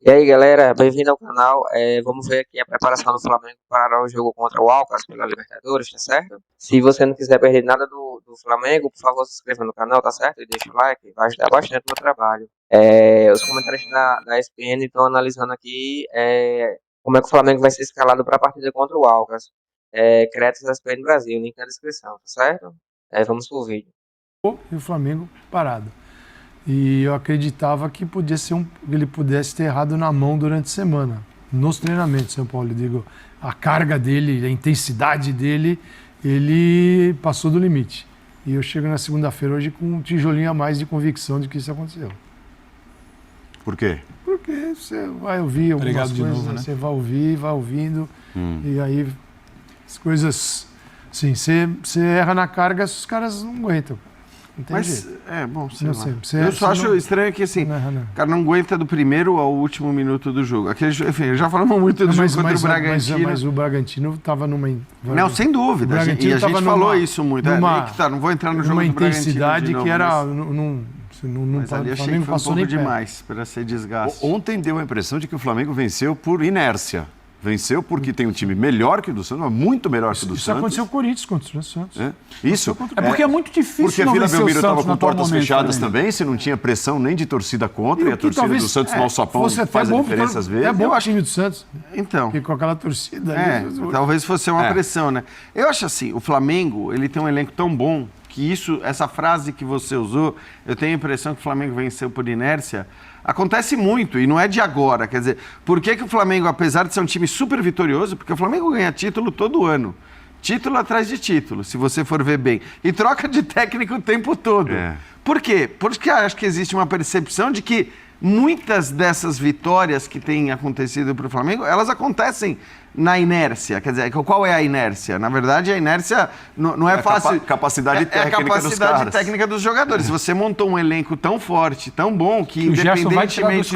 E aí, galera, bem-vindo ao canal. Vamos ver aqui a preparação do Flamengo para o jogo contra o Alcas pela Libertadores, tá certo? Se você não quiser perder nada do Flamengo, por favor, se inscreva no canal, tá certo? E deixa o like, vai ajudar bastante no trabalho. Os comentários da ESPN estão analisando aqui como é que o Flamengo vai ser escalado para a partida contra o Alcas. Créditos da ESPN Brasil, link na descrição, tá certo? Vamos pro vídeo. E o Flamengo parado. E eu acreditava que podia ser ele pudesse ter errado na mão durante a semana, nos treinamentos, São Paulo. Eu digo, a carga dele, a intensidade dele, ele passou do limite. E eu chego na segunda-feira hoje com um tijolinho a mais de convicção de que isso aconteceu. Por quê? Porque você vai ouvir algumas coisas, novo, né? Você vai ouvir, vai ouvindo, e aí as coisas, assim, você erra na carga, os caras não aguentam. Mas, sei lá. Eu só acho estranho que, assim, o cara não aguenta do primeiro ao último minuto do jogo. Enfim, já falamos muito do jogo contra o Bragantino. Mas o Bragantino estava numa... Não, sem dúvida. E a gente falou isso muito. Não vou entrar no jogo do Bragantino intensidade que era... Mas ali achei que foi um pouco demais para ser desgaste. Ontem deu a impressão de que o Flamengo venceu por inércia. Venceu porque tem um time melhor que o do Santos, mas muito melhor que o do Santos. Isso aconteceu com o Corinthians contra o Santos. Isso. Porque é muito difícil. Porque a Vila Belmiro estava com portas fechadas também, se não tinha pressão nem de torcida contra, e a torcida do Santos no alçapão faz a diferença às vezes. É bom o time do Santos. Então. Porque com aquela torcida. Talvez fosse uma pressão, né? Eu acho assim, o Flamengo, ele tem um elenco tão bom que essa frase que você usou, eu tenho a impressão que o Flamengo venceu por inércia. Acontece muito, e não é de agora. Quer dizer, por que o Flamengo, apesar de ser um time super vitorioso, porque o Flamengo ganha título todo ano. Título atrás de título, se você for ver bem. E troca de técnico o tempo todo. Por quê? Porque acho que existe uma percepção de que muitas dessas vitórias que têm acontecido para o Flamengo, elas acontecem na inércia. Quer dizer, qual é a inércia? Na verdade, a inércia não é fácil. Capacidade técnica dos caras. É a capacidade técnica dos jogadores. Você montou um elenco tão forte, tão bom, que independentemente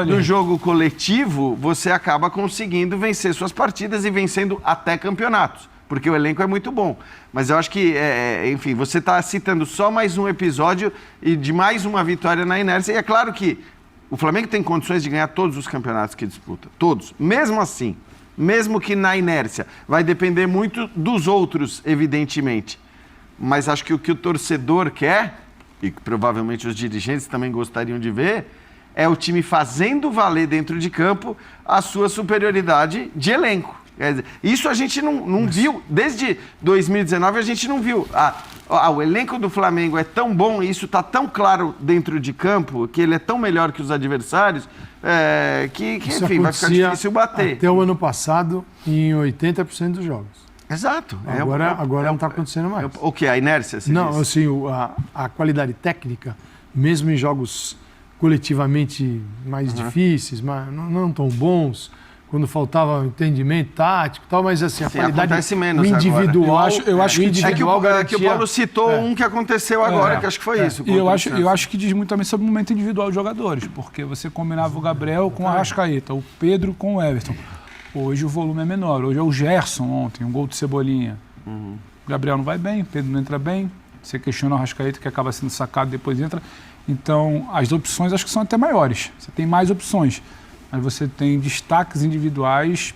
do jogo coletivo, você acaba conseguindo vencer suas partidas e vencendo até campeonatos. Porque o elenco é muito bom. Mas eu acho que, enfim, você está citando só mais um episódio e de mais uma vitória na inércia. E é claro que o Flamengo tem condições de ganhar todos os campeonatos que disputa. Todos. Mesmo assim, mesmo que na inércia. Vai depender muito dos outros, evidentemente. Mas acho que o torcedor quer, e provavelmente os dirigentes também gostariam de ver, é o time fazendo valer dentro de campo a sua superioridade de elenco. Quer dizer, isso a gente não viu, desde 2019 a gente não viu. O elenco do Flamengo é tão bom e isso está tão claro dentro de campo, que ele é tão melhor que os adversários, que enfim, vai ficar difícil bater. Até o ano passado, em 80% dos jogos. Exato. Agora não está acontecendo mais. O que? A inércia? Não, diz? Assim, a qualidade técnica, mesmo em jogos coletivamente mais difíceis, mas não tão bons, quando faltava entendimento tático e tal, mas assim, a qualidade acontece menos individual... Agora. Eu acho que o Paulo citou um que aconteceu agora, que acho que foi isso. E eu acho que diz muito também sobre o momento individual dos jogadores, porque você combinava o Gabriel com o Arrascaeta, o Pedro com o Everton. Hoje o volume é menor. Hoje é o Gerson ontem, um gol de Cebolinha. O Gabriel não vai bem, o Pedro não entra bem, você questiona o Arrascaeta que acaba sendo sacado, depois entra. Então, as opções acho que são até maiores. Você tem mais opções. Mas você tem destaques individuais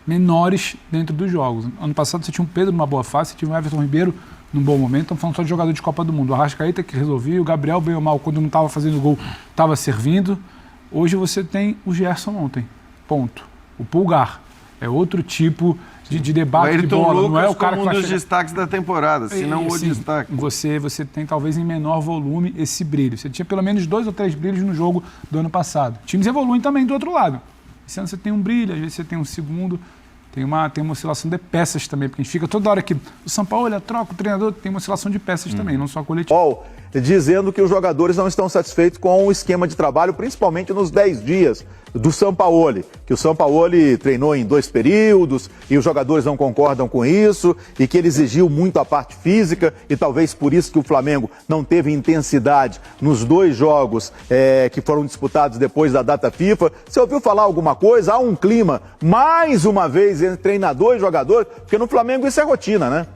menores dentro dos jogos. Ano passado você tinha um Pedro numa boa fase, você tinha um Everton Ribeiro num bom momento. Estamos falando só de jogador de Copa do Mundo. O Arrascaeta que resolvia, o Gabriel, bem ou mal, quando não estava fazendo gol, estava servindo. Hoje você tem o Gerson ontem. Ponto. O Pulgar. É outro tipo de debate de bola. Lucas, não é o cara como um dos destaques da temporada, se não o destaque. Você tem talvez em menor volume esse brilho. Você tinha pelo menos 2 ou 3 brilhos no jogo do ano passado. Times evoluem também do outro lado. Esse ano você tem um brilho, às vezes você tem um segundo. Tem uma oscilação de peças também, porque a gente fica toda hora que o São Paulo troca o treinador, tem uma oscilação de peças também, não só coletiva. Dizendo que os jogadores não estão satisfeitos com o esquema de trabalho, principalmente nos 10 dias do Sampaoli, que o Sampaoli treinou em 2 períodos e os jogadores não concordam com isso e que ele exigiu muito a parte física e talvez por isso que o Flamengo não teve intensidade nos 2 jogos que foram disputados depois da data FIFA. Você ouviu falar alguma coisa? Há um clima, mais uma vez, entre treinador e jogador, porque no Flamengo isso é rotina, né?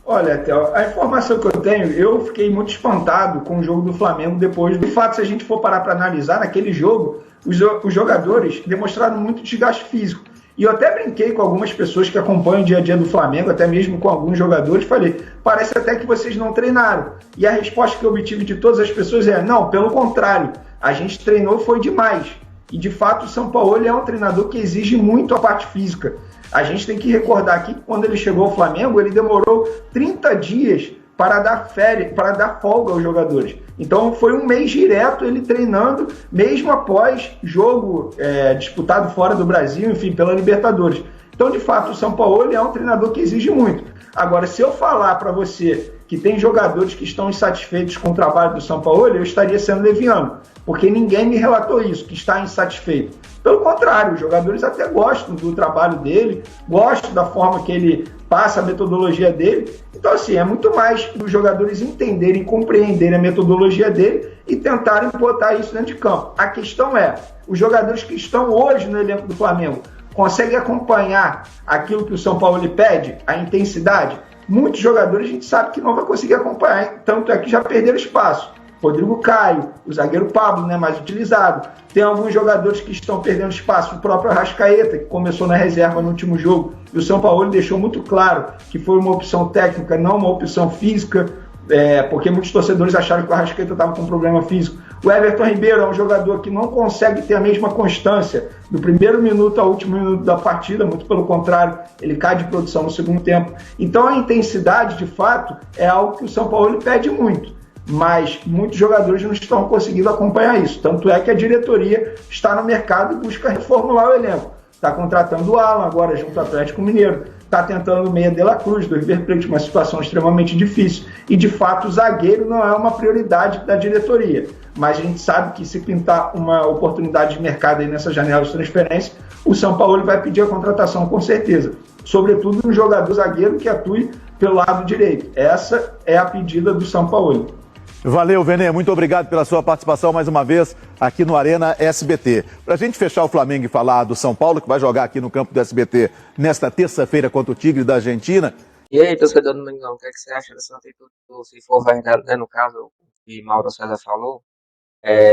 Olha, Theo, a informação que eu tenho, eu fiquei muito espantado com o jogo do Flamengo depois. De fato, se a gente for parar para analisar, naquele jogo, os jogadores demonstraram muito desgaste físico. E eu até brinquei com algumas pessoas que acompanham o dia a dia do Flamengo, até mesmo com alguns jogadores, falei, parece até que vocês não treinaram. E a resposta que eu obtive de todas as pessoas é, não, pelo contrário, a gente treinou foi demais. E de fato o Sampaoli é um treinador que exige muito a parte física. A gente tem que recordar aqui que quando ele chegou ao Flamengo, ele demorou 30 dias para dar férias, para dar folga aos jogadores. Então foi um mês direto ele treinando, mesmo após jogo disputado fora do Brasil, enfim, pela Libertadores. Então, de fato, o Sampaoli é um treinador que exige muito. Agora, se eu falar para você que tem jogadores que estão insatisfeitos com o trabalho do Sampaoli, eu estaria sendo leviano, porque ninguém me relatou isso, que está insatisfeito. Pelo contrário, os jogadores até gostam do trabalho dele, gostam da forma que ele passa a metodologia dele. Então, assim, é muito mais os jogadores entenderem, compreenderem a metodologia dele e tentarem botar isso dentro de campo. A questão é, os jogadores que estão hoje no elenco do Flamengo conseguem acompanhar aquilo que o Sampaoli pede, a intensidade? Muitos jogadores a gente sabe que não vai conseguir acompanhar, tanto é que já perderam espaço. Rodrigo Caio, o zagueiro Pablo, né, mais utilizado. Tem alguns jogadores que estão perdendo espaço, o próprio Arrascaeta, que começou na reserva no último jogo, e o Sampaoli deixou muito claro que foi uma opção técnica, não uma opção física, porque muitos torcedores acharam que o Arrascaeta estava com um problema físico. O Everton Ribeiro é um jogador que não consegue ter a mesma constância do primeiro minuto ao último minuto da partida, muito pelo contrário, ele cai de produção no segundo tempo. Então a intensidade, de fato, é algo que o Sampaoli pede muito, mas muitos jogadores não estão conseguindo acompanhar isso. Tanto é que a diretoria está no mercado e busca reformular o elenco. Está contratando o Alan agora junto ao Atlético Mineiro, está tentando o meia de la Cruz, do River Plate, uma situação extremamente difícil. E, de fato, o zagueiro não é uma prioridade da diretoria. Mas a gente sabe que se pintar uma oportunidade de mercado aí nessa janela de transferência, o Sampaoli vai pedir a contratação com certeza. Sobretudo um jogador zagueiro que atue pelo lado direito. Essa é a pedida do Sampaoli. Valeu, Vene, muito obrigado pela sua participação mais uma vez aqui no Arena SBT. Para a gente fechar o Flamengo e falar do São Paulo, que vai jogar aqui no campo do SBT nesta terça-feira contra o Tigre da Argentina. E aí, torcedor do Mengão, o que você acha dessa atitude, se for verdade, né, no caso, o que Mauro César falou,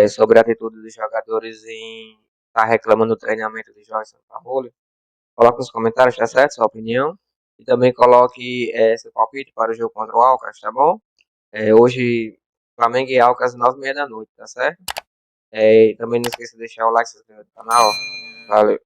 sobre a atitude dos jogadores em estar reclamando do treinamento de Jorge Sampaoli? Coloque nos comentários, tá certo? Sua opinião. E também coloque seu palpite para o jogo contra o Alcas, tá bom? Hoje, Flamengo e Alcas, 9h30 da noite, tá certo? E também não esqueça de deixar o like e se inscrever no canal. Valeu.